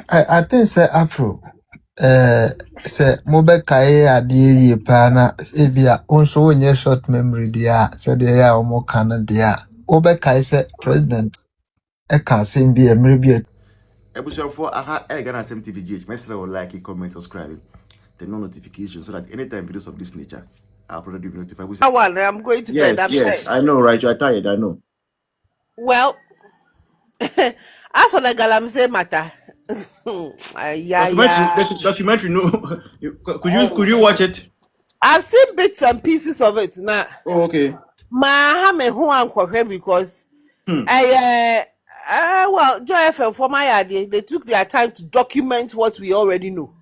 I think say Afro. Say mobile kaye adi pana ebia onso onye short memory dia say dey ya omo kan dia mobile kaye say president e can say bi emre bi Ebusham for aha Ghana SMTVGH. Mesra will like, comment, subscribe, turn on notifications so that anytime videos of this nature, I'll probably be notified. I'm going to bed. I'm Yes, tired. I know, right? You're tired, I know. Well, as for the galamsey matter, Documentary, no. Could you watch it? I've seen bits and pieces of it now. Oh, okay. Because Hmm. well, Joy FM for my idea, they took their time to document what we already know.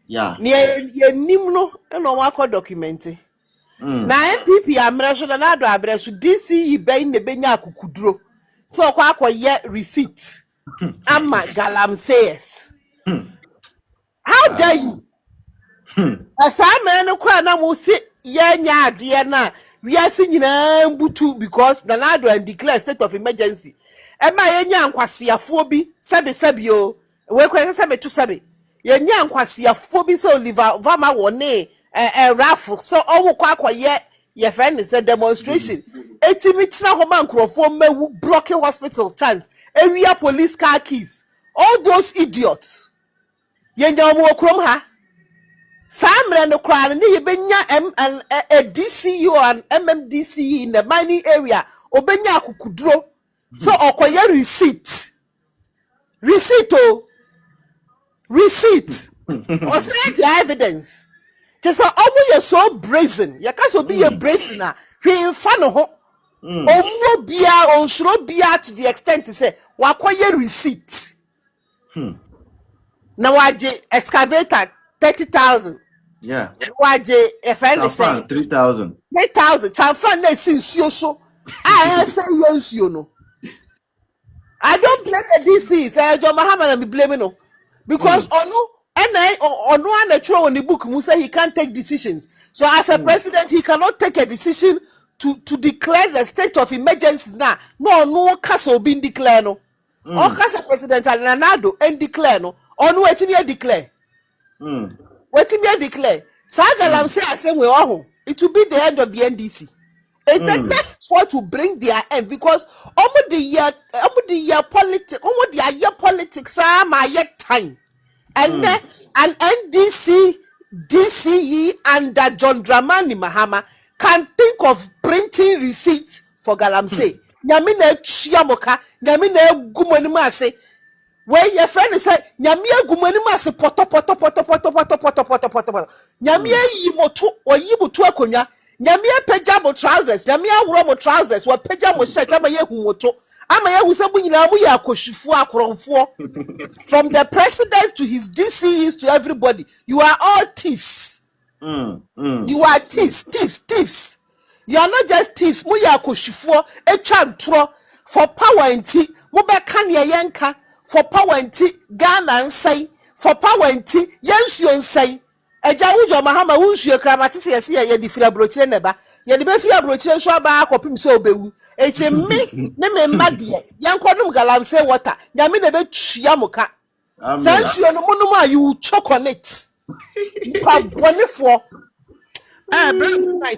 Yeah. Nimno no wako documenting. Na NPP amreso na Addo abreso DCE ben ne benya akukudro. So kwa ye receipt. Ama galamseyers. How dare you? Asa man kwa na mo se ye nya ade na we are nyina mbutu because na Addo and declare state of emergency. Ema ye nya nkwasiafo bi sebe o. We kwa sebe to sebe. Ye nya nkwasiafo bi so Oliver Vama wone raffle so owo kwa ye friend is a demonstration. Etimi tina homa nkrofo mewu blocking hospital chance. Area police car keys. All those idiots. Ye nya omo okrom ha. Samre no kra ni ye benya a DCU and MMDCE in the mining area obenya akukudro. So okoye receipt. Receipt. Or say the evidence. Just you so brazen. You can't be a brazen. We fan ho. Omo bia on shro bia to the extent to say wakoye receipt. Na waje excavator 30,000. Yeah. Waje a friend is saying 3,000. 3,000. Chanfan na since you so. I say yes you know. I don't blame the DC. Say John Mahama and be blaming no. Because Onu and throw on the book Musa he can't take decisions. So as a president he cannot take a decision to declare the state of emergency now. No castle being declared no. Or castle president and Addo and declare no. Onu wetin me declare. Wetin me declare. Sagalam say I say we all it will be the end of the NDC. That's what will bring their end because almost the year politics my time. And then an NDC, DCE, and John Dramani Mahama can think of printing receipts for galamsey. Nyamine chiamoka, nyamine gumonimase. Where your friend say, nyamia gumonimase poto. Nyamia yimotu or yibutu akonya. Nyamia pejamo trousers, nyamia uromo trousers, or pejamo shirt, ama ye humoto. Ama ye husabu nyinamu ya koshifu akoronfo. From the president to his DCs to everybody, you are all thieves. You are thieves. You are not just thieves. Muya koshifu echantro for power and tea. Mube kanya yanka for power and tea. Ghana and say for power and tea. Yensu and say. Eja ujo mahama unsu ye kramatisi yesi ye difira brochire neba. Ye di befira brochire so aba akopim se obewu. Eti me me madie. Yanko galamsey water. Nyame na be tua muka. Since you no you choke on it. Right,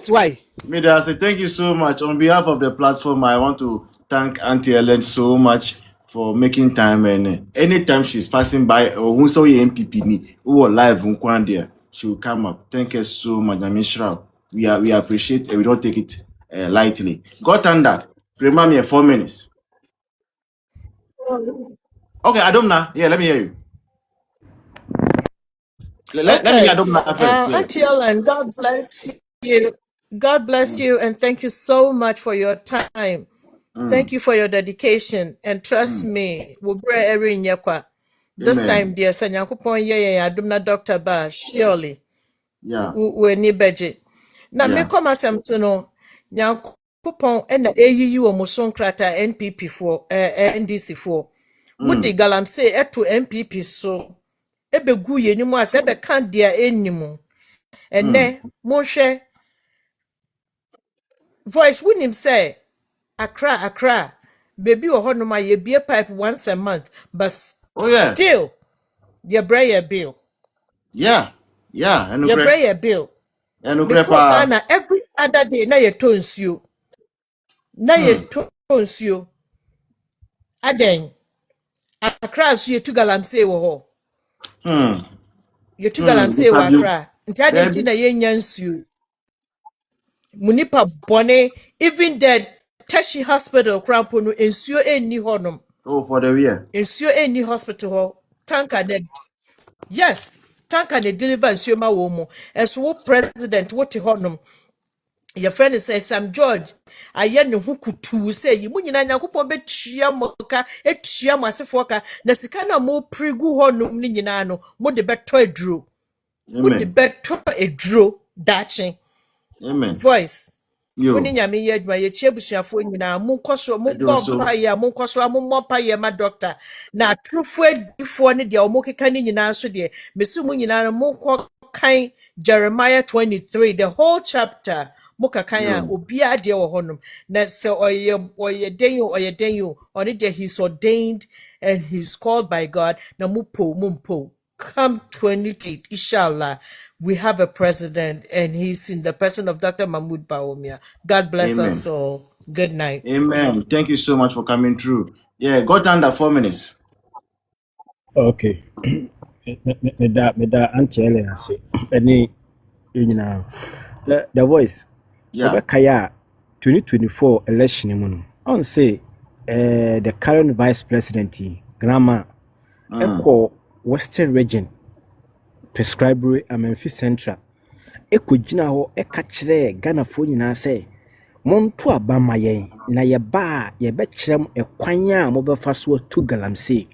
why? Mida, I say thank you so much. On behalf of the platform, I want to thank Auntie Ellen so much for making time. And anytime she's passing by, or who saw your MPP, who are live, she will come up. Thank you so much, Mishra. We appreciate and we don't take it lightly. Got under. Remind me 4 minutes. Okay, Adomna. Yeah, let me hear you. Let me hear Adomna first. Auntie Ellen, God bless you. God bless you and thank you so much for your time. Thank you for your dedication and trust me, we'll bring every nyakwa. This time, dear Sanyankupon ye Adumna Dr. Bash, surely. Yeah. We ni budget. Now me come asem to no Nyankupon and the AU omuson krata NPP for NDC for. Mudi galamsey to NPP so ebe gu ye nimu as ebe kan dia enimu. Ene mo hwe voice winim say Accra baby or honoma ye be a pipe once a month but oh yeah still Your prayer bill. Yeah. And Your prayer bill. And Because Ghana every other day na you tones you. Na you tones you. Aden. Across you to galamsey wo ho. You to galamsey wo akra. Nti aden ti na ye nyansu. Munipa bone even the Tashi Hospital crampo no ensuo enni honom. Oh, for the year. Ensuo enni hospital ho. Tanker ne yes, tanker ne deliver ensuo ma wo mo. As wo president what honom. Your friend says Sam George aye ne ho kutu say yi mu nyina Nyankopon betua mo ka etua mo asefo ka na sika na mo prigu honom ni nyina no mo de beto aduro. Mo de beto aduro dache. Amen. Voice Yo. Nyame ye adwuma ye chiebusuafo nyina mo nkɔso mo bompa ye mo nkɔso mo mmɔpa ye ma doctor na trufo adifo ne de o keka ne nyina so de mesu mu nyina no mo kan Jeremiah 23 the whole chapter mo kakan a obi ade wo honom na se oye den yo oni de he's ordained and he's called by God na mo po come 28 inshallah we have a president and he's in the person of Dr. Mahmoud Bawumia. God bless us all. Good night. Amen. Thank you so much for coming through. Yeah, got under 4 minutes. Okay. Me da Auntie Ellen say any the voice. Yeah. Kaya 2024 election mu on say the current vice president grandma echo Western region prescriber Memphis Central ekogina ho eka kire Ghana fo nyina say monto abama yen na ye ba ye be kirem ekwan a mo be fa so to galamsey.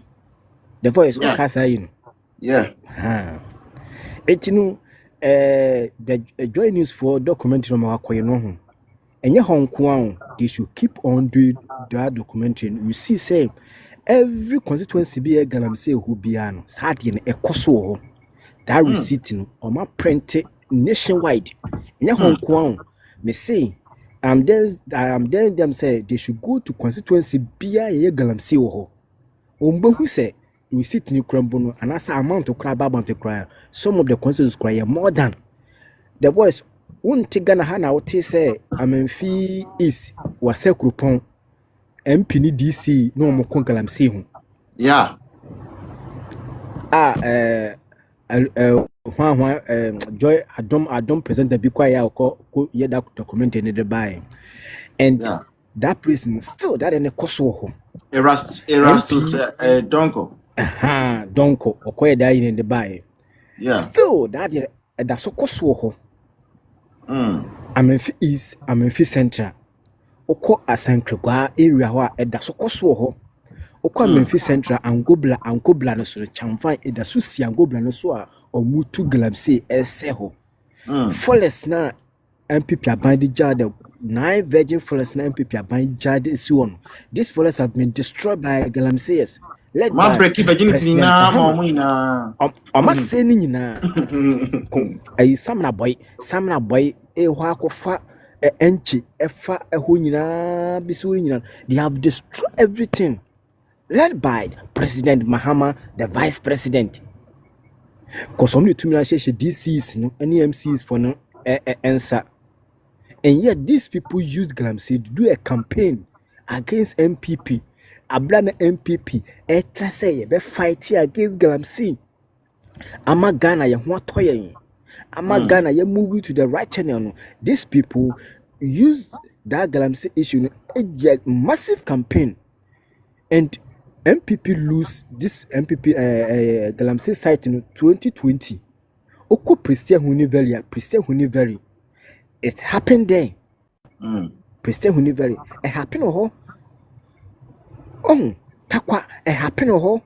The voice okay say you. Yeah. Etinu the Joy News for documentary no makoye no ho. Enye honko they should keep on doing that documentary. You see say every constituency be a galamsey who be an sad in ekoso ho. That receipt no o ma print it nationwide. Enye honko me say I'm there them say they should go to constituency be a galamsey ho. Ombo who say we sit in Crambono and as amount to crab about to cry. Some of the constituencies cry more than the voice won't take Ghana Hana what say Amenfi East was a coupon MP DC no more concalam see. Yeah. Joy I don't present the big quiet or yet that document in the buy. And that prison still that in a Kosovo. Erastus Donko. Donko or dying in the buy. Yeah. Still that's a Kosovo. Amenfi East, Amenfi Central. Oko Asanklegua area wa that's a Kosovo. Oko Amenfi Central Angobla no so chamfa da so si Angobla no so a omutu galamsey eseho. Forest na NPP abandi jade 9 virgin forests na NPP abandi jade si one. These forests have been destroyed by galamseyers. Let man break virginity na mamu ina. Oma se ni nyina. Ayi samna boy e ho akofa enchi efa eho nyina bisu nyina. They have destroyed everything. Led by President Mahama, the Vice President. Because only two DCs, no, any MCs for no answer. And yet these people used galamsey to do a campaign against NPP. Ablana NPP, say be fight against galamsey. Ama Ghana ye ho toye. Ama Ghana ye move to the right channel. These people used that galamsey issue a massive campaign. And MPP lose this MPP galamsey site in 2020. Oko Prestia Huniveri. It happened there. Prestia Huniveri. It happened ho. Oh, takwa it happened ho.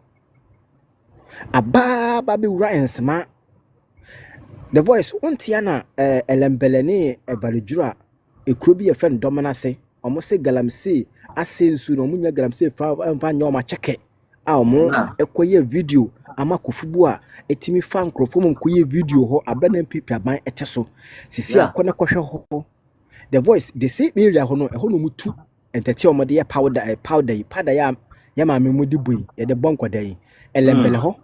Aba baby Ryan Sma. The voice untiana elembelene evalujura e krobi e friend domana say almost say galamsey asensu no munya galamsey fa nyoma cheke a omo ekoye video ama kofubu a etimi fa nkrofo mo koye video ho abana MPP aban eteso sisi akone kohwe ho. The voice they say area ho no mutu entete omode ye powder ya ma memodi boy ye de bonko dai elembele ho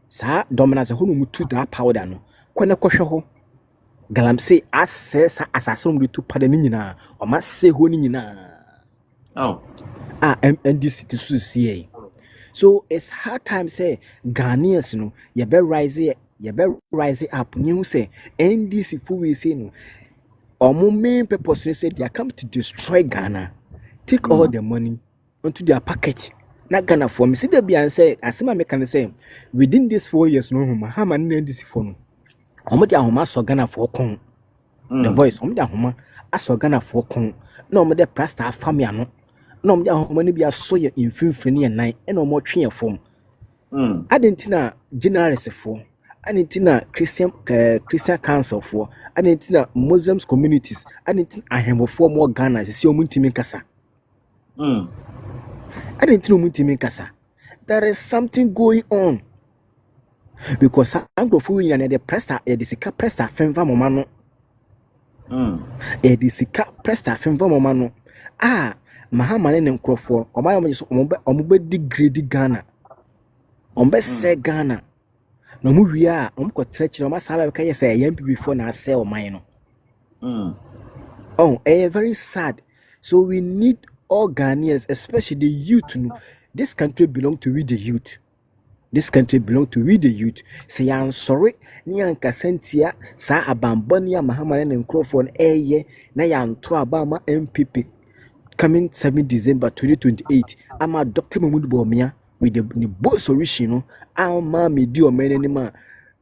Sa dominance ho no mutu da powder no. Kwana kohwe ho. Galamsey asesa asasum de tu pada ni nyina. O ma se ho ni nyina. Oh. NDC to see. So it's hard time say Ghanaians no you be rise up new say NDC fu we say no or main purpose say they are come to destroy Ghana, take all the money onto their pocket. Not Ghana for me see the be and say as my can say within these 4 years no Mahama NDC for no omo dia homa so Ghana for kon the voice omo dia homa aso Ghana for kon no omo de plaster family ano no omo dia homa ne bia so ye mfimfini ye nan e no omo twe ye fom adentina generalist for adentina Christian council for adentina Muslims communities adentina ahembo for more Ghana se omo ntimi kasa adentina omo ntimi kasa there is something going on because Anglophone in the presta e disika presta femva mama no e disika presta femva mama no Mahama ne nkrofo omo degrade Ghana ombe se Ghana no mu wia omko trechi no masaba ka yesa NPP for na se o man no very sad. So we need all Ghanaians, especially the youth. This country belongs to we the youth. This country belongs to we the youth. Say I'm sorry, ni anka sentia sa abamboni ya Mahama ne nkrofo na ya nto abama NPP coming 7 December 2028. I'm a Dr. Mahmoud Bawumia with the both solution. I'm me di o menenima.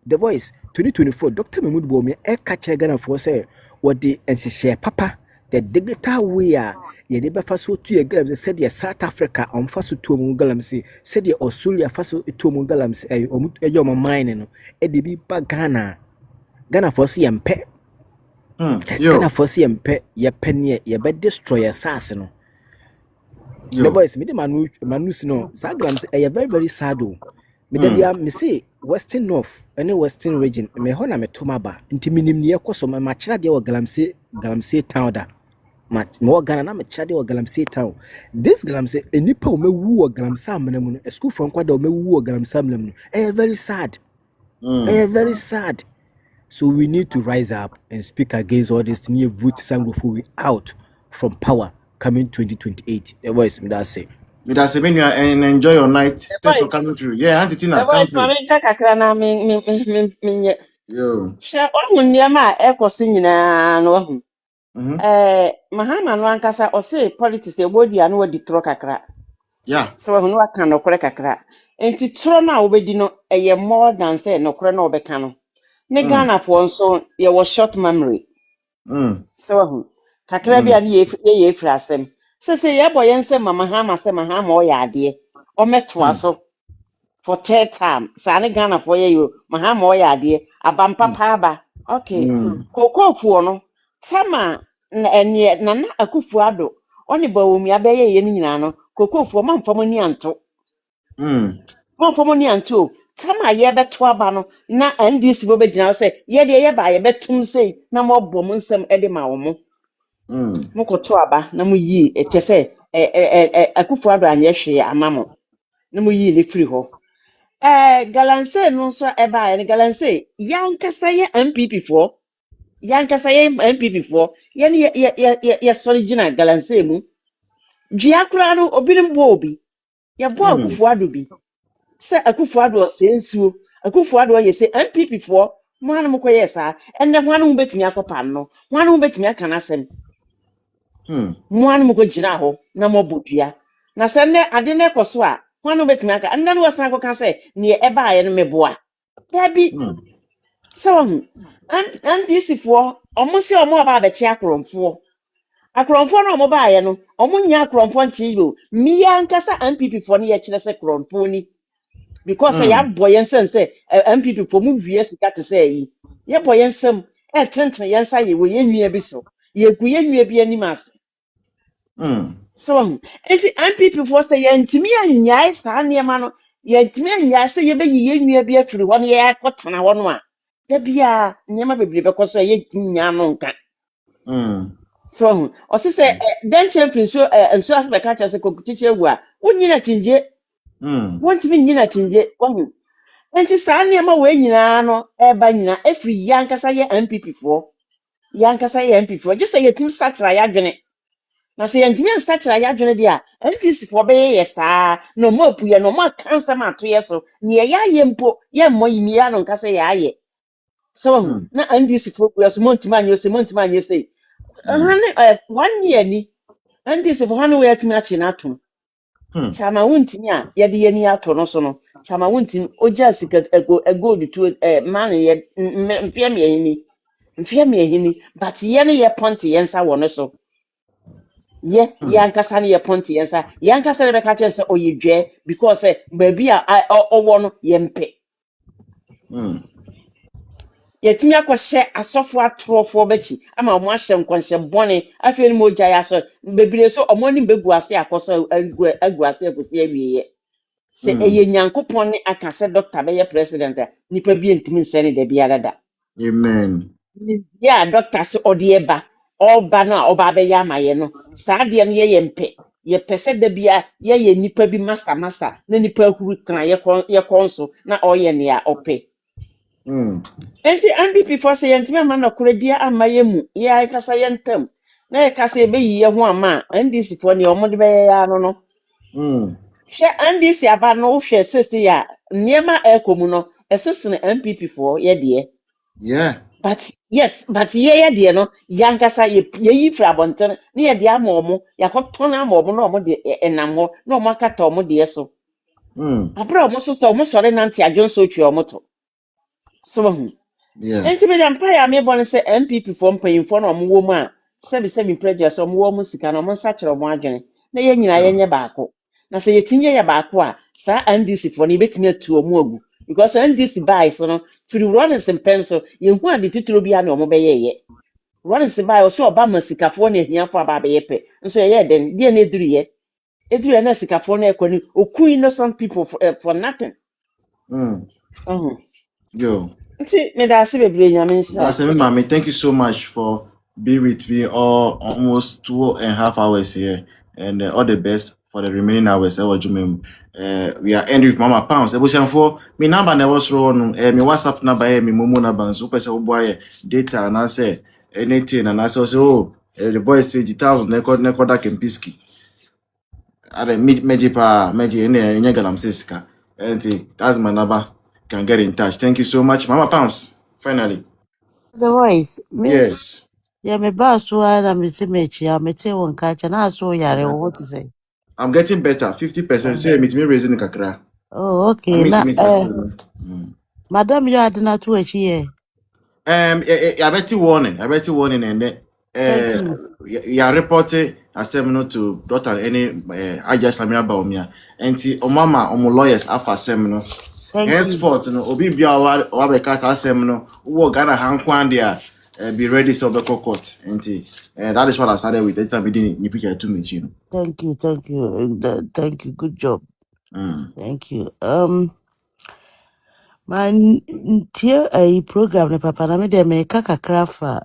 The voice 2024 Dr. Mahmoud Bawumia catch Ghana for say what the share papa the digital way ye de befa so tu galamsey said ye South Africa on faso to mo galamsey said ye Australia faso to mo galamsey omo mine no e de bi ba Ghana for see mpe Ghana for see mpe ye penye ye be destroy asase no the boys me de manus no sa galamsey e very very sad o me de bia me say Western North any Western region me ho na me tomaba nti minim ne yekoso ma kira de galamsey town da more Ghana na me chade o galamsey town. This galamsey enipa o mewu o galamsey amnam no school from kwada o mewu o galamsey amnam no very sad. Very sad. So we need to rise up and speak against all this new vote Sangofu out from power coming 2028. The voice me that say. Me that say and enjoy your night. Thanks for coming through. Yeah, Auntie Tina, come through. Kakra na me Yo. Sha o nneema a ekoso nyina no hu. Mahama no ankasa o say politics e bodi anu wadi tro kakra. Yeah. So hu no aka no kore kakra. Enti tro na obedi no eye more than say no kore na obeka no. Ne Ghana for nso ye was short memory. So hu kakra bia ne ye frasem. Se ye boye nse Mahama se Mahama o ya ade. O metoa so for third time. Sane Ghana for ye Mahama o ya ade. Abampa pa. Okay. Kokofuo no sama na Nana Akufo-Addo oni Bawumia beye ye nyina no Kokofuo mamfamo ni anto mamfamo ni anto sama ye beto aba no na NDC bo begina se ye de ye ba ye betum sei na mo bom nsem ede ma wo mo mokoto aba na mo yi etese Akufo-Addo anye hwe amamo na mo yi le free ho galamsey no so eba ye galamsey yankasa ye NPP fo yankasa ye NPP fo ye original galamsey mu dua kura no obirim bo obi ye bo Akufo-Addo bi se Akufo-Addo sensuo Akufo-Addo ye se NPP fo mo anu mo koye sa enne ho anu betimi akopa no ho anu betimi aka na sem mo anu mo ko gina ho na mo bodua na se ne ade ne koso a ho anu betimi aka enne no wasan ko ka se ne e ba ye no meboa dabi so and this fo omo se omo aba be chi akromfo no omo ba ye no omo nya akromfo nchi yo miya nkasa NPP fo ne ye kire se kromfo ni because ya boy nsem se NPP fo mu vie sika te se yi ye boy nsem trentren ye nsa ye we ye nwia bi so ye gu ye nwia bi animas so enti NPP fo se ye ntimi anyai sa ne ma no ye ntimi anyai se ye be ye nwia bi afiri ho ne ye akotena ho no a da bia nyema bebre be koso ye ntimi nya no nka so o se den champion so nso asbe ka cha se kokutiche wu a wonyina tinje wontimi nyina tinje wohu Enti saa nneɛma wɔ nyinaa no ɛba nyinaa efiri yankasa yɛ MPP foɔ yankasa yɛ MPP foɔ gye sɛ yɛtim sakyera yɛadwene na sɛ yɛntumi nsakyera yɛadwene deɛ a MPC foɔ bɛyɛ yɛ saa na ɔmo apu yɛ na ɔmo aka nsɛm ato yɛ so nea yɛayɛ mpo yɛmmɔ yi mi yɛ no nkasa yɛayɛ sɛ wahu na NDC foɔ gu so montumi anyɛ sɛ ɛha ne 1 year ni NDC foɔ ha ne wɔyɛtumi akye no atom Chama wuntimi a yɛde yɛni ato no so no chama wuntimi ogya sika gold to man yɛ mfia mmiɛnini but yɛ ne yɛ ponte yɛn nsa wɔ no so yɛ ankasa ne yɛ ponte yɛn nsa yɛ ankasa ne bɛka kyerɛ sɛ ɔyɛ dwɛ because baabi a ɔwɔ no yɛmpɛ yɛtumi akɔhyɛ asɔfo atorofoɔ bɛkyi ama ɔmo ahyɛ nkɔnhyɛ bɔne afei no mo gya yɛ asɔ bebree so ɔmo anim bɛgu ase akɔsɔ agu ase akɔsi awieɛ sɛ ɛyɛ nyankopɔn ne aka sɛ dɔkta bɛyɛ president a nipa bi ntumi nsɛ ne da biara da Amen. yɛ a dɔkta sɛ ɔde ɛba ɔba no a ɔba abɛyɛ ama yɛ no saa adeɛ no yɛyɛ mpɛ yɛpɛ sɛ da bia yɛyɛ nipa bi masa na nipa ahuru tena yɛkɔ nso na ɔyɛ nea ɔpɛ nti MPP fo sɛ yɛntumi ama nɔkorɛ dia ama yɛ mu yɛ kasa yɛ ntam na yɛka sɛ yɛbɛyi yɛ ho ama a NDC foɔ nea ɔmo de bɛyɛ yɛ ano no hwɛ NDC aba no wohwɛ sɛsi a nneɛma ɛkɔ mu no ɛsesene MPP foɔ yɛ deɛ Yeah. but yɛyɛ deɛ no yɛankasa yɛyi firi abɔnten na yɛde ama ɔmo yɛakɔtɔn ama ɔmo na ɔmo de ɛnam hɔ na ɔmo akata ɔmo deɛ so abere a ɔmo so sɛ ɔmo sɔre nante adwonso otwi ɔmo to so wahu nti me de mpa yɛ amebɔ no sɛ MPP foɔ mpanyinfoɔ na ɔmo wɔ mu a sɛbi prejudice ɔmo wɔ mu sika na ɔmo nsa kyerɛ ɔmo adwene na yɛn nyinaa yɛnyɛ baako na sɛ yɛtumi yɛ baako a saa NDC foɔ no yɛbɛtumi atu ɔmo agu because NDC bae so no firi Rawlings mpɛn so yɛhu ade titiro bi a na ɔmo bɛyɛɛyɛ Rawlings bae ɔso ɔba ma sikafoɔ na ahiafoɔ aba abɛyɛ pɛ nso yɛyɛ den deɛ na eduruyɛ na sikafoɔ na ɛkɔ ne oku innocent people for nothing Yo. nti me da ase bebree nyame nhyira That's it, mommy. Thank you so much for being with me all almost 2.5 hours here, and all the best for the remaining hours. We are ending with Mama Pounds. For me number never wrong. Me WhatsApp number, me Momo number. So person boy data and I say anything, and I say the voice say the thousand record that can piski. I meji any galamsey sika. And that's my number. Can get in touch. Thank you so much, Mama Pounds. Finally. The voice me Yes. yeah me ba so na me se me chia me te won ka cha na so yare what to say. I'm getting better. 50%. Say me raising the kakra. Oh I okay mean na me madam you adina to achi here. I bet you warning. And then Thank you. you are reporting as terminal to daughter any I just lamina baumia. And mama lawyers afa seminal. Thank you. Henceforth, obi bia wa be kasa seminal. Wo Ghana hankwan there. Be ready so be court. And that is what I started with. That time we didn't you picture to me. Thank you. Thank you. Good job. Thank you. Man tie a program ne papa na me de me kakra fa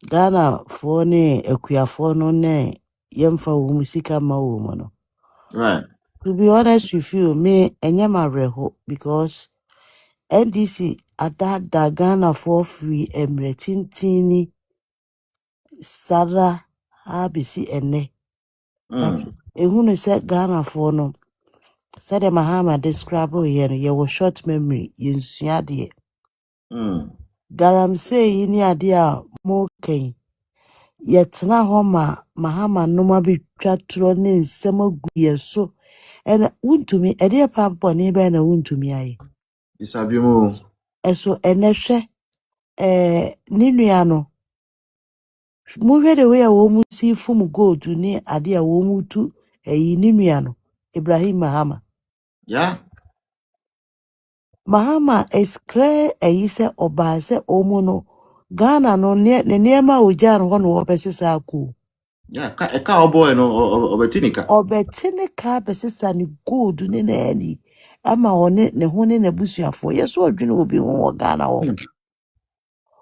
Ghana for ne akuafo no ne yemfa wo musika ma wo mo no. Right. To be honest with you, me enyama reho because NDC ada Ghana for free emretintini Sara abisi ene. But ehunu se Ghana for no said Mahama describe here no ye was short memory yensua de. Galamsey ni ade a mo ken yetna ho ma Mahama no ma betwa tro ne nsem agu ye so ena wuntumi ede pa bone be na wuntumi aye. Isabimo. Eso enehwe ni nua no muhwe de we a wo mu si fum gold ni ade a wo mu tu ni nua no Ibrahim Yeah. Mahama is clear se oba se omu no Ghana no ne niema oja no ho no obesisa ku Yeah, a cowboy no obetinika. obetine ka besisa ni gold ni na ani ama one ne ho ne nabusuafo yeso odwene obi ho Ghana ho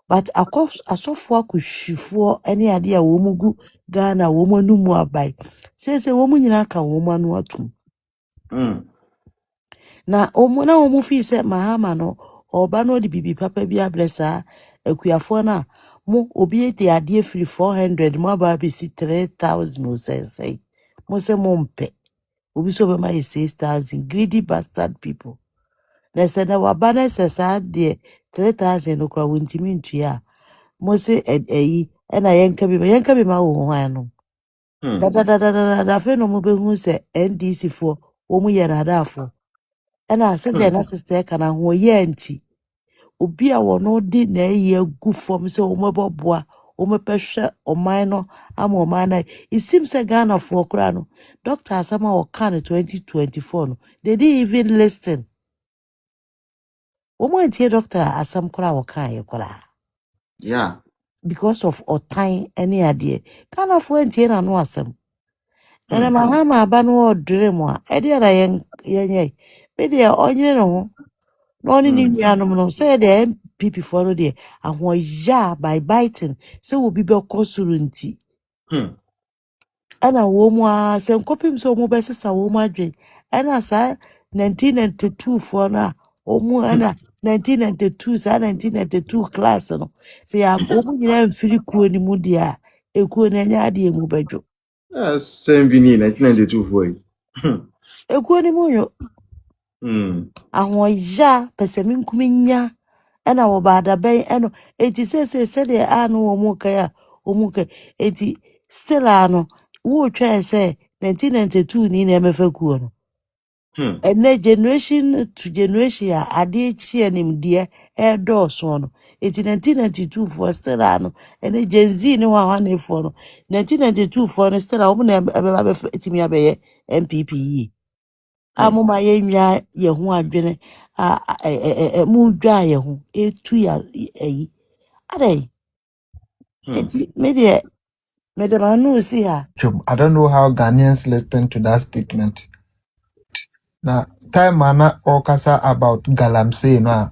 but asofo akohwifo ene ade a wo mugu Ghana wo manumu abai se wo mu nyina ka wo manu atum Na omu fi se mahama no oba no di bibi papa bi abresa akuafo na mo obi edi ade free 400 mo aba bi si 3000 o say mo se mo mpe obi so be ma 6000 greedy bastard people na se na waba na se sa de 3000 no kwa wontimi ntua mo se eyi na yenka bi ma wo ho ano da fe no mo be hu se NDC fo wo mu yera dafo na se de na sister kana ho ye anti obi a wono di na ye gu fom se o meboboa o mepehwe oman no ama oman na it seems say Ghana for kra no doctor asama o kan 2024 no they didn't even listen o mo antie doctor asam kra o kan ye kra Yeah. because of otan any ade Ghana for antie na no asam na mahama aba no o dream a e de na ye be de onyere no no ni nuanom no say the NPP for no de ahoya by biting say obi be kosuru nti ana wo mu a se nkopim so mu be sesa wo mu adwen ana sa 1992 for na o mu ana 1992 sa 1992 class no say ya o mu nyina mfiri kuo ni mu dia ekuo na nya ade mu badwo Same Vini 1992 for it. ekuo ni mu yo ahoya pese minkumi nya ana wo bada ben eno eti se de anu wo mu kai a wo mu kai eti still ano wo twa se 1992 ni na emefa kuo no ene generation to generation a ade chi anim de e do so no eti 1992 for still ano ene Gen Z ni wa na for no 1992 for no still wo na ebe be etimi abeye NPP yi amuma ye nwa ye ho adwene mu dwa ye ho etu ya eyi ade eti me de manu si ha I don't know how Ghanaians listen to that statement. Now, time mana okasa about galamsey no.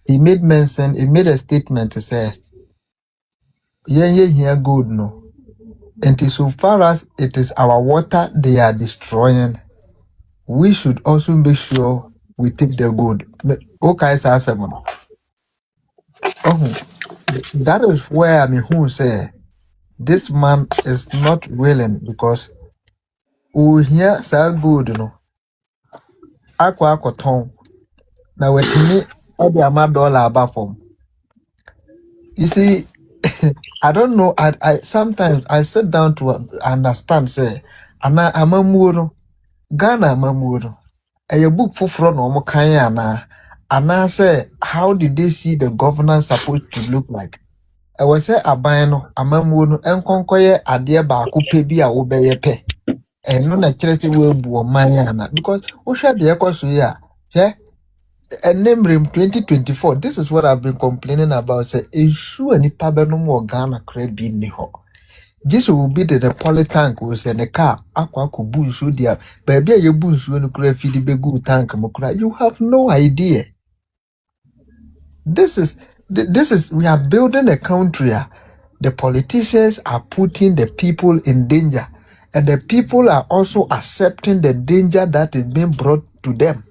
He made a statement to say, yeah, here good no. And so far as it is our water they are destroying, we should also make sure we take the good. Okay, sir, oh, that is where I mean who say this man is not willing because we hear so good, you know. Aqua tongue. Now with me, all the amount dollar above from. You see, I don't know. I sometimes I sit down to understand. Say, ana amamuro Ghana amamuro. A book for front no kaya ana say how did they see the governance supposed to look like? I was say aban no amamuro no enkonkoye ade baako pe bi a wobeye pe. No na kyerɛ sɛ woabu ɔman ana because wohwɛ deɛ ɛkɔ so yi a hwɛ Nemrim 2024, this is what I've been complaining about. Say, issue any pabenum or Ghana credit be ni ho. This will be the polytank will send a car, aqua kubu so dear, baby, your boons when you create feed the good tank, mokra. You have no idea. This is, we are building a country. The politicians are putting the people in danger, and the people are also accepting the danger that is being brought to them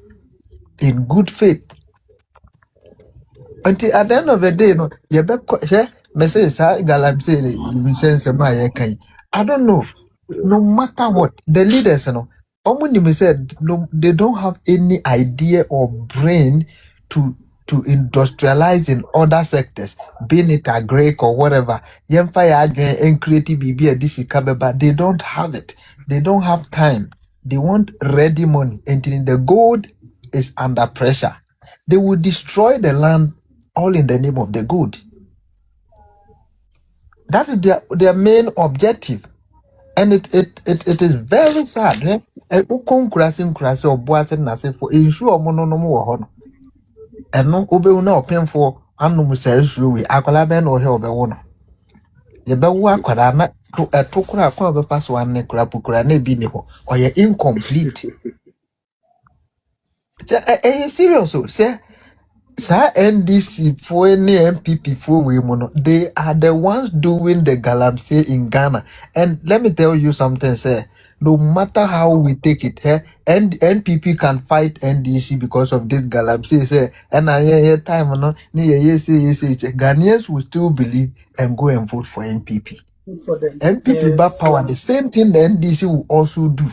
in good faith. Until at the end of the day, no, you better message galamsey you sense I don't know. No matter what, the leaders, you know, Omuni said no, they don't have any idea or brain to industrialize in other sectors, being it agri or whatever. Yemfa and creative BB this kabeba, they don't have it. They don't have time. They want ready money. And the gold is under pressure. They will destroy the land all in the name of the good. That is their main objective. And it is very sad. Ukonkurasi or boase nase for ensure mononomo and no ube no pen for anum says we akolaben or help a one. The bewa kwadana to a tokura kwa pass one necrapukura ne biniho or ye incomplete. Serious, say Sa NDC for any MPP for women, they are the ones doing the galamsey in Ghana. And let me tell you something, sir. No matter how we take it, and NPP can fight NDC because of this galamsey, sir. And I hear time, no, yes, Ghanaians will still believe and go and vote for NPP. Good for them. NPP back power, the same thing the NDC will also do.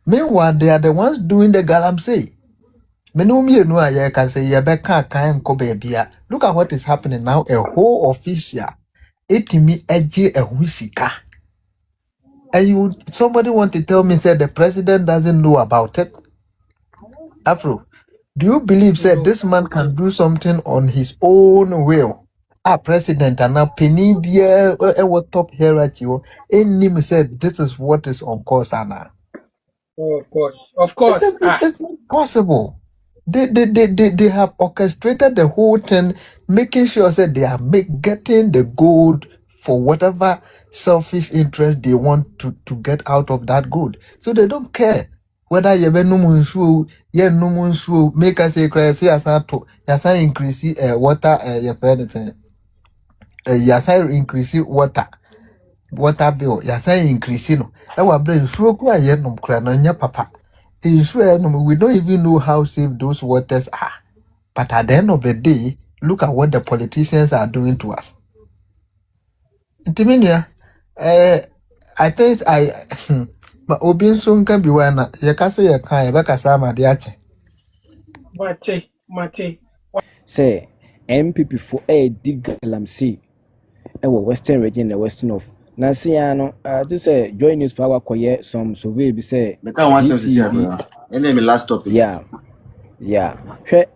Meanwhile, they are the ones doing the galamsey. Look at what is happening now. A whole official, me edgy a whisika. And somebody want to tell me said the president doesn't know about it. Afro, do you believe said this man can do something on his own will? President and now penny dear what top hierarchy any me said this is what is on course Anna. Oh, of course. It's not possible. They have orchestrated the whole thing, making sure that they are getting the gold for whatever selfish interest they want to get out of that good. So they don't care whether you be no munsu, no munsu, make us say crazy as to yasa increase water your predator. Yasa increase water bill, yasa increase no. Our brain so cry no nya papa. We don't even know how safe those waters are. But at the end of the day, look at what the politicians are doing to us. Intimidia, I think but Obin soon can be one. You can say you can't back as I'm at the ache. Mate. Say MPP for a dig galamsey. Western region, the western of Nasiano. This join news for our quiet some survey be say. The kind one service here, and then the last topic. Yeah.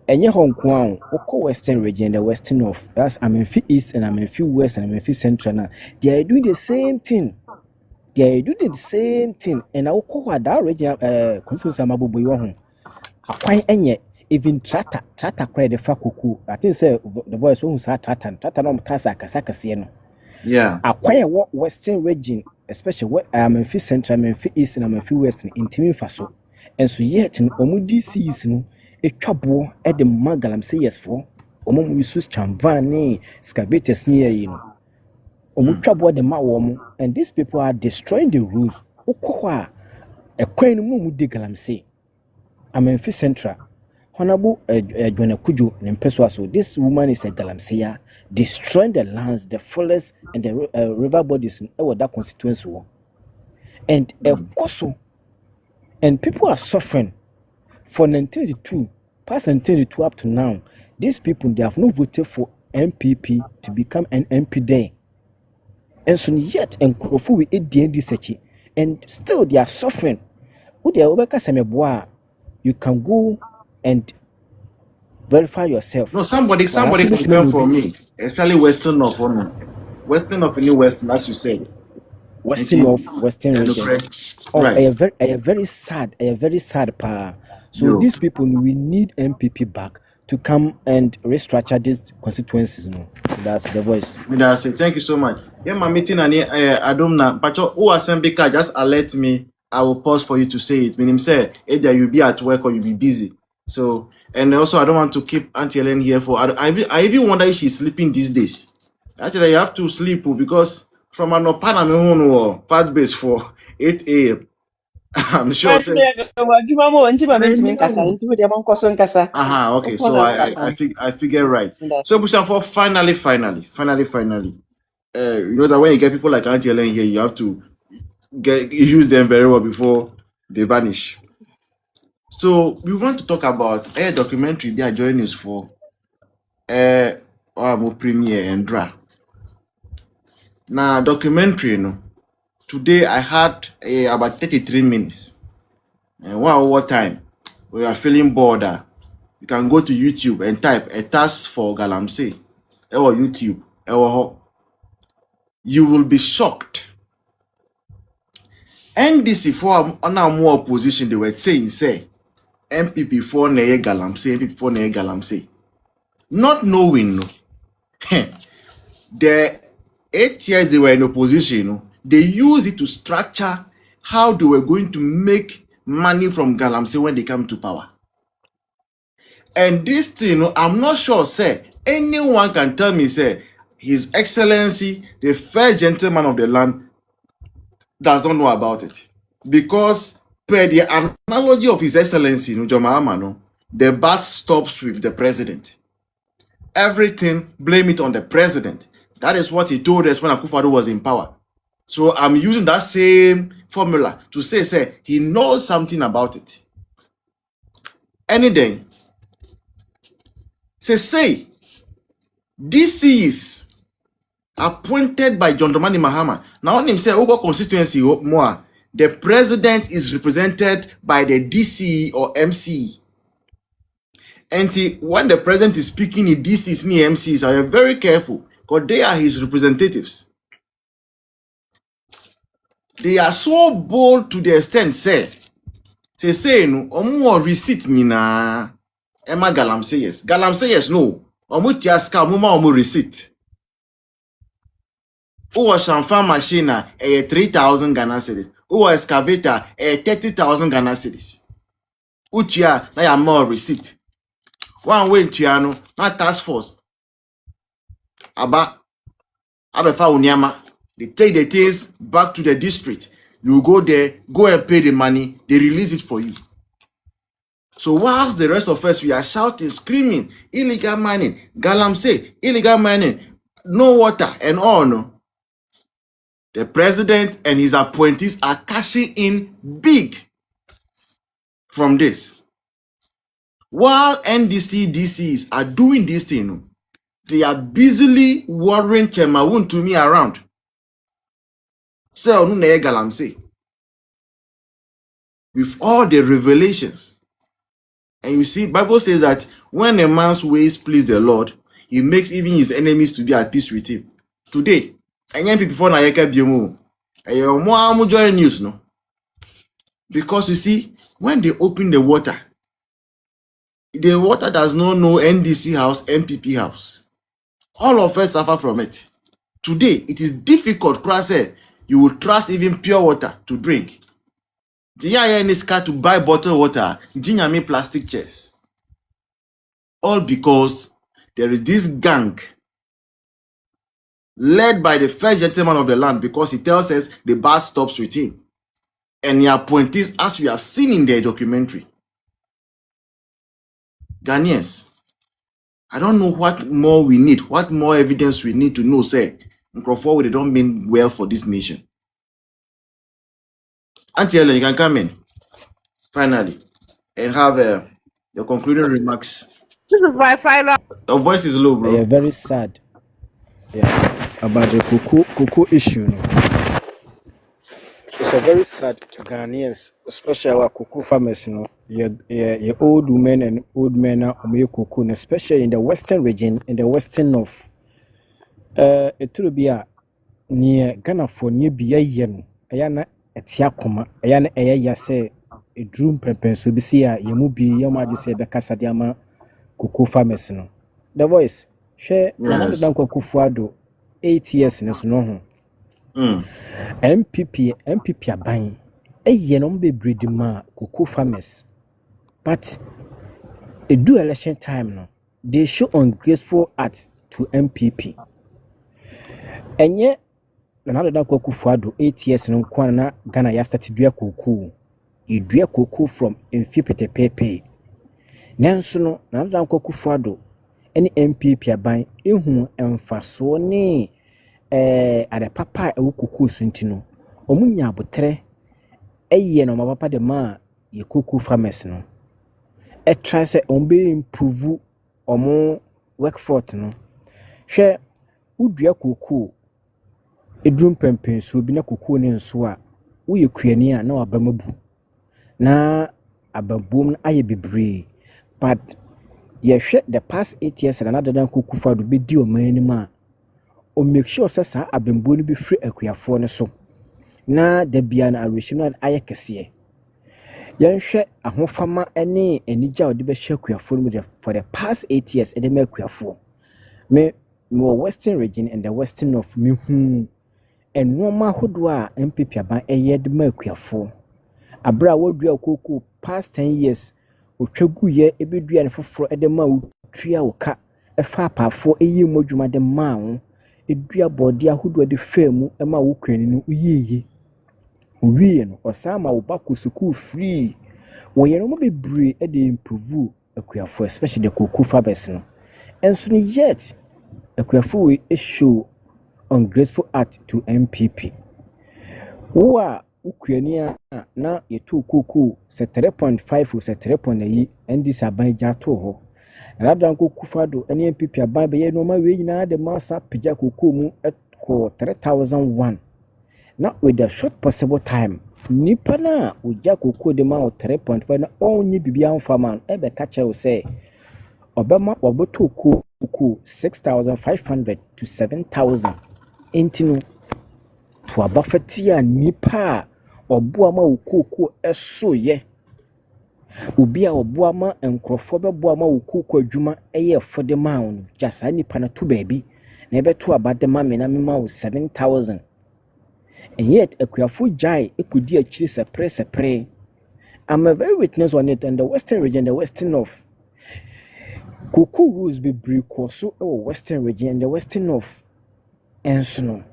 Any Hong Kong, Oko Western region, the western of that's Amenfi East and Amenfi West and Amenfi Central. Now they are doing the same thing. And Oko that region, consuls Amabu Boyon. Quite any even Trata cried the Fakuku. I think say the boys who are Trata no Kasaka Sieno. Yeah. Acquire what Western region, especially what Amenfi Central, Amenfi East and Amenfi West in Timi Faso. And so yet in Omudi season. A trouble at the Magalam yes for Omum Sus Chamvani, excavators near you. Trouble the Mawom, and these people are destroying the rules. Okoa, a quain mumu de galamsey. Amenfi Central. Honorable Joanna Kujo and Peswaso. This woman is a galamseya, destroying the lands, the forests, and the river bodies in our that constituency. And a coso, and people are suffering. For 1982, past 1982 up to now, these people, they have not voted for NPP to become an MP there. And so yet, and we eat the NDC, and still they are suffering. You can go and verify yourself. No, somebody confirm for me, especially Western of New Western, as you said. Western region. Right. A very sad part. So these people, we need MPP back to come and restructure these constituencies. That's the voice. Thank you so much. Yeah, my meeting and Adom but who assembly card just alert me. I will pause for you to say it. Meaning say either you'll be at work or you'll be busy. So and also I don't want to keep Auntie Ellen here for. I even wonder if she's sleeping these days. Actually, you have to sleep because from an opana fat base for 8 a.m. I'm sure. Okay, so I figure right. So Bushan finally. You know that when you get people like Auntie Ellen here, you have to use them very well before they vanish. So we want to talk about a documentary they are joining us for premiere and dra. Now documentary, today I had about 33 minutes. And 1 hour time, we are feeling bored. You can go to YouTube and type a task for galamsey or YouTube. You will be shocked. NDC for more opposition, they were saying, say, MPP for neye galamsey. Not knowing, the 8 years they were in opposition, they used it to structure how they were going to make money from galamsey when they come to power. And this thing, I'm not sure, say, anyone can tell me, say, His Excellency, the first gentleman of the land, does not know about it. Because, per the analogy of His Excellency, the bus stops with the president. Everything, blame it on the president. That is what he told us when Akufo-Addo was in power. So I'm using that same formula to say, he knows something about it. Anything. Say, DC is appointed by John Dramani Mahama. Now, when him say, Ogo constituency, more, the president is represented by the DC or MC. And when the president is speaking in DCs and MCs, I am very careful because they are his representatives. They are so bold to the extent, say no, omo receipt mina. Emma galamsey yes. Galamsey yes, no. Omo tiaska, omo receipt. Who shamfa machine a 3,000 Ghana cedis. Who excavator a 30,000 Ghana cedis. Utia na ya more receipt. One way tiano na task force. Abefa unyama. They take the things back to the district. You go there, go and pay the money. They release it for you. So whilst the rest of us, we are shouting, screaming, illegal mining, galamsey, illegal mining, no water and all, no. The president and his appointees are cashing in big from this. While NDC DCs are doing this thing, they are busily worrying Chemawun to me around. So, galamsey. With all the revelations. And you see, Bible says that when a man's ways please the Lord, he makes even his enemies to be at peace with him. Today, NPP before Nayaka Biemu, and join news, no? Because you see, when they open the water does not know NDC house, NPP house. All of us suffer from it. Today, it is difficult, you will trust even pure water to drink. JDM is car to buy bottled water, Dee Nyame plastic chairs. All because there is this gang led by the first gentleman of the land, because he tells us the bus stops with him. And the appointees, as we have seen in their documentary. Ghanaians, I don't know what more we need, what more evidence we need to know, say, Nkrofo, they don't mean well for this nation. Auntie Ellen, you can come in, finally, and have your concluding remarks. This is my final. Your voice is low, bro. Very sad. Yeah, about the cocoa issue. No? It's a very sad to Ghanaians, especially our cocoa farmers. You know, your old women and old men are cocoa, and especially in the western region, in the western north. It will be near Ghana for near Biayan, Ayana Etiakoma, Ayana Aya say a drum pepper, so be see a Yamubi Yamadi say Becasadiama cocoa farmers. No, the voice share another Danko Kufuado 8 years in a snow. NPP are buying a yenombe breeding cocoa farmers, but a do election time now. They show ungrateful acts to MPP. And yet, another Danko Kufuado 8 years in Kwana Ghana ya started to do cocoa. You do cocoa from Infipete Pepe. Nansono, another Danko Kufuado, any MPP are buying in emphasone. Ada papa ewu kuku suntino omunya abotre no ma papa de ma ye kuku farmers no try say ombe improve omo workforce no hwe udua kuku edrum pempen so bi na kuku ne nso a wo ye kuani a na wabamabu na ababom na aye bebre, but ye hwe the past 8 years na another kuku fado be di o manima o make sure say sa abembo no be free akuafo ne so na da bia na arehim aye kese yen hwe ahofama ene enija ode be hwe akuafo no for the past 8 years e de me akuafo me western region and the western of me hu enoma hodo a MPP aban eye de me akuafo abra wodua kokoo past 10 years otwagu ye ebedua ne foforo ede ma utua woka efa apafo eyi modwuma de ma wo edua body ahodo de fam ema wo kwani no uyiyi owie no osama wo ba ku school free wo ye no mo bebre e de improve akuafo especially the cocoa farmers no enso no yet akuafo we show ungrateful act to NPP wo a ukwani a na yetu cocoa se 3.5 se 3.8 ndi saban ja to ho Radan Kufado and NPP aban be no ma we nyina de masa pija cocoa mu ko 3001 not with the short possible time nipa na uja cocoa de ma 3.5 na only bibia farmer e be ka kire say obema oboto cocoa 6500 to 7000 intinu to abafatia nipa oboa ma cocoa eso ye obi a oboa ma enkrofo beboa ma wokuku adwuma eye fode ma won jasa nipa na to baabi na ebeto abade ma me na me ma wo 7000 and yet akuafo jai ekudi akiri sepre I'm a very witness on it in the western region, the western north kuku rules be brekoso western region and the western north enso no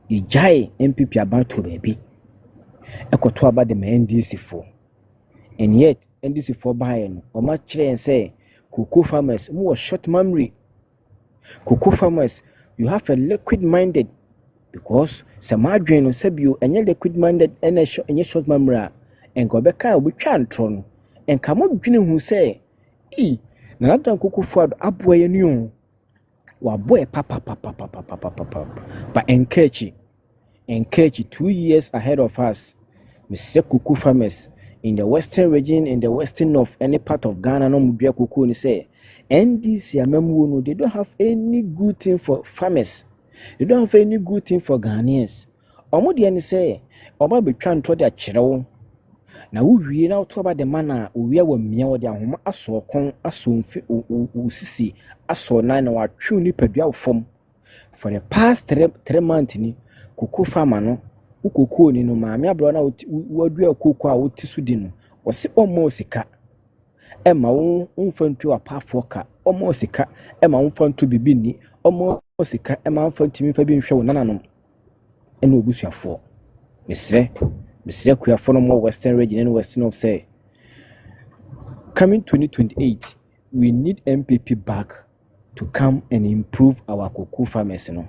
ijai MPP about to baabi ekoto abade ma NDC for and yet NDC for buying or much and say cocoa farmers more short memory. Cocoa farmers, you have a liquid minded because some adrenaline sebio and your liquid minded and a short memory and go back out with chantron and come up dreaming who say not cocoa ford up where you knew wa boy papa but encourage 2 years ahead of us Mr. Cocoa farmers in the western region, in the western north, any part of Ghana, no mudria kuku ni say, NDC amemu they don't have any good thing for farmers. They don't have any good thing for Ghanaians. Omodi ani say, oba be trying to their chiro. Na we na to about the manner we are mia wo dia homa aso kon aso mfi usisi aso nine wa twu ni padua form for the past 3 months ni kuku farmer no ukoko ni no maame abro na wadua ukoko a woti so di no wose omo sika ema wo mfantu apafo ka omo sika ema wo mfantu bibi ni omo sika ema mfantu mi fa bi nhwe wo nananom ena obusuafo misre kuafo no mo western region and western of say coming 2028 we need MPP back to come and improve our cocoa farmers no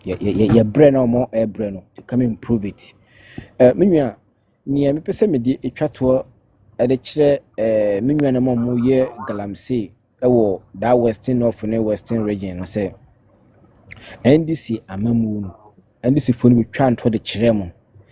your brain or more air brain to come improve it. Minya ni me pese me di etwato e de kire minya na mo ye galamsey ewo that western north and western region no say NDC amamu no NDC fo no twa nto de kire mo